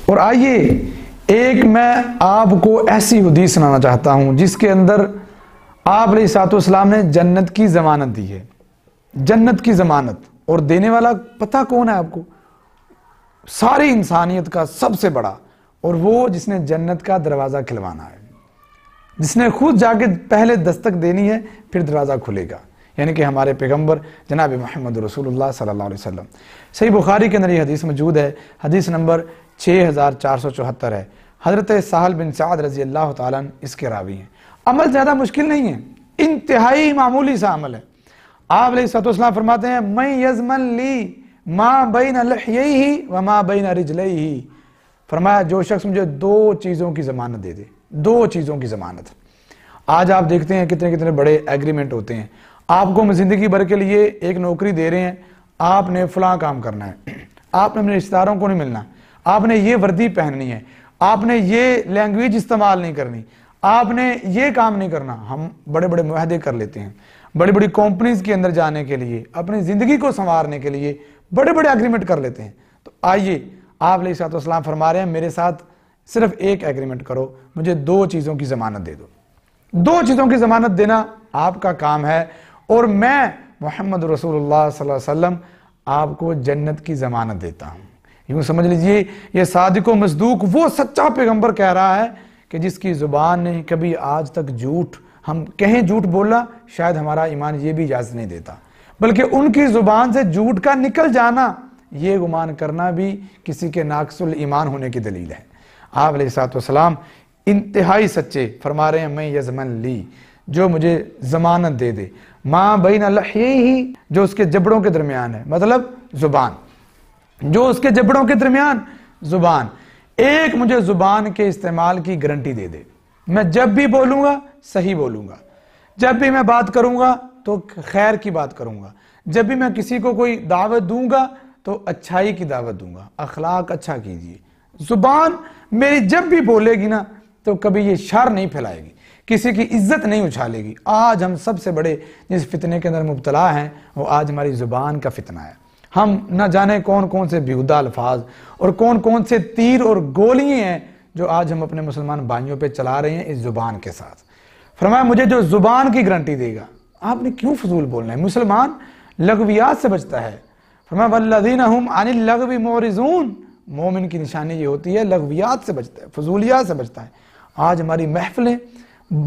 اور آئیے ایک میں آپ کو ایسی حدیث سنانا چاہتا ہوں جس کے اندر آپ علیہ الصلوۃ والسلام نے جنت کی ضمانت دی ہے، جنت کی ضمانت، اور دینے والا پتہ کون ہے آپ کو؟ ساری انسانیت کا سب سے بڑا، اور وہ جس نے جنت کا دروازہ کھلوانا ہے، جس نے خود جا کے پہلے دستک دینی ہے پھر دروازہ کھلے گا، یعنی کہ ہمارے پیغمبر جناب محمد رسول اللہ صلی اللہ علیہ وسلم۔ صحیح بخاری کے اندر یہ حدیث موجود ہے، حدیث نمبر 6474 ہے۔ حضرت سہل بن سعد رضی اللہ تعالیٰ عنہ اس کے راوی ہیں۔ عمل زیادہ مشکل نہیں ہے، انتہائی معمولی سا عمل ہے۔ آپ علیہ الصلوۃ والسلام فرماتے ہیں من یضمن لی ما بین لحییہ وما بین رجلیہ، فرمایا جو شخص مجھے دو چیزوں کی ضمانت دے دے، دو چیزوں کی ضمانت۔ آج آپ دیکھتے ہیں کتنے کتنے بڑے ایگریمنٹ ہوتے ہیں، آپ کو زندگی بھر کے لیے ایک نوکری دے رہے ہیں، آپ نے فلاں کام کرنا ہے، آپ نے اپنے رشتہ داروں کو نہیں ملنا، آپ نے یہ وردی پہننی ہے، آپ نے یہ لینگویج استعمال نہیں کرنی، آپ نے یہ کام نہیں کرنا۔ ہم بڑے بڑے معاہدے کر لیتے ہیں، بڑی بڑی کمپنیز کے اندر جانے کے لیے، اپنی زندگی کو سنوارنے کے لیے بڑے بڑے ایگریمنٹ کر لیتے ہیں۔ تو آئیے آپ علیہ الصلوۃ والسلام فرما رہے ہیں میرے ساتھ صرف ایک ایگریمنٹ کرو، مجھے دو چیزوں کی ضمانت دے دو۔ دو چیزوں کی ضمانت دینا آپ کا کام ہے، اور میں محمد رسول اللہ صلی اللہ علیہ وسلم آپ کو جنت کی ضمانت دیتا ہوں۔ یوں سمجھ لیجئے یہ صادق و مصدوق وہ سچا پیغمبر کہہ رہا ہے کہ جس کی زبان نے کبھی آج تک جھوٹ، ہم کہیں جھوٹ بولا شاید ہمارا ایمان یہ بھی اجازت نہیں دیتا، بلکہ ان کی زبان سے جھوٹ کا نکل جانا، یہ گمان کرنا بھی کسی کے ناقص الایمان ہونے کی دلیل ہے۔ آپ علیہ الصلوۃ والسلام انتہائی سچے فرما رہے ہیں میں یضمن لی، جو مجھے ضمانت دے دے، ماں بین لحییہ، جو اس کے جبڑوں کے درمیان ہے، مطلب زبان، جو اس کے جبڑوں کے درمیان زبان، ایک مجھے زبان کے استعمال کی گارنٹی دے دے، میں جب بھی بولوں گا صحیح بولوں گا، جب بھی میں بات کروں گا تو خیر کی بات کروں گا، جب بھی میں کسی کو کوئی دعوت دوں گا تو اچھائی کی دعوت دوں گا، اخلاق اچھا کیجئے۔ زبان میری جب بھی بولے گی نا تو کبھی یہ شر نہیں پھیلائے گی، کسی کی عزت نہیں اچھالے گی۔ آج ہم سب سے بڑے جس فتنے کے اندر مبتلا ہیں وہ آج ہماری زبان کا فتنہ ہے۔ ہم نہ جانے کون کون سے بیہودہ الفاظ اور کون کون سے تیر اور گولیاں ہیں جو آج ہم اپنے مسلمان بھائیوں پہ چلا رہے ہیں اس زبان کے ساتھ۔ فرمایا مجھے جو زبان کی گارنٹی دے گا، آپ نے کیوں فضول بولنا ہے؟ مسلمان لغویات سے بچتا ہے۔ فرمایا والذین هم عن اللغو معرضون، مومن کی نشانی یہ ہوتی ہے لغویات سے بچتا ہے، فضولیات سے بچتا ہے۔ آج ہماری محفلیں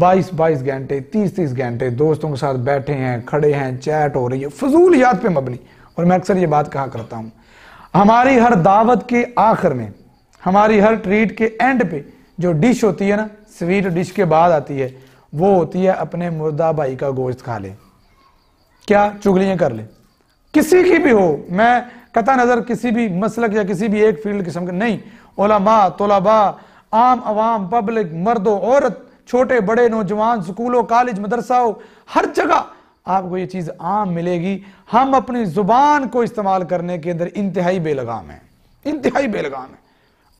22 گھنٹے 30 گھنٹے دوستوں کے ساتھ بیٹھے ہیں، کھڑے ہیں، چیٹ ہو رہی ہے، فضولیات پہ مبنی۔ اور میں اکثر یہ بات کہا کرتا ہوں، ہماری ہر دعوت کے آخر میں، ہماری ہر ٹریٹ کے اینڈ پہ جو ڈش ہوتی ہے نا، سویٹ ڈش کے بعد آتی ہے، وہ ہوتی ہے اپنے مردہ بھائی کا گوشت کھا لے، کیا چگلیاں کر لے، کسی کی بھی ہو، میں قطع نظر کسی بھی مسلک یا کسی بھی ایک فیلڈ قسم کے نہیں، علماء، طلباء، عام عوام، پبلک، مرد و عورت، چھوٹے بڑے نوجوان، سکولوں، کالج، مدرسہ ہو، ہر جگہ آپ کو یہ چیز عام ملے گی۔ ہم اپنی زبان کو استعمال کرنے کے اندر انتہائی بے لگام ہیں، انتہائی بے لگام ہیں۔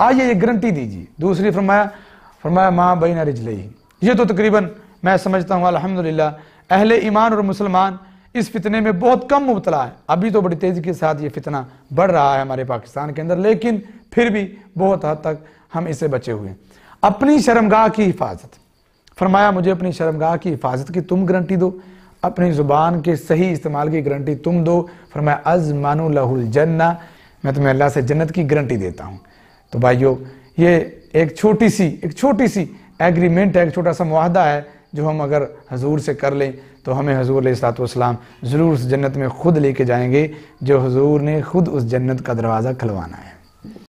آئیے یہ گارنٹی دیجیے۔ دوسری فرمایا ماں بین رجلیہ، یہ تو تقریباً میں سمجھتا ہوں الحمدللہ اہل ایمان اور مسلمان اس فتنے میں بہت کم مبتلا ہے۔ ابھی تو بڑی تیزی کے ساتھ یہ فتنہ بڑھ رہا ہے ہمارے پاکستان کے اندر، لیکن پھر بھی بہت حد تک ہم اس سے بچے ہوئے ہیں۔ اپنی شرمگاہ کی حفاظت، فرمایا مجھے اپنی شرمگاہ کی حفاظت کی تم گارنٹی دو، اپنی زبان کے صحیح استعمال کی گارنٹی تم دو۔ فرمایا اضمن لہ الجنہ، میں تمہیں اللہ سے جنت کی گارنٹی دیتا ہوں۔ تو بھائیو یہ ایک چھوٹی سی ایگریمنٹ ہے، ایک چھوٹا سا معاہدہ ہے جو ہم اگر حضور سے کر لیں تو ہمیں حضور علیہ الصلوۃ والسلام ضرور اس جنت میں خود لے کے جائیں گے، جو حضور نے خود اس جنت کا دروازہ کھلوانا ہے۔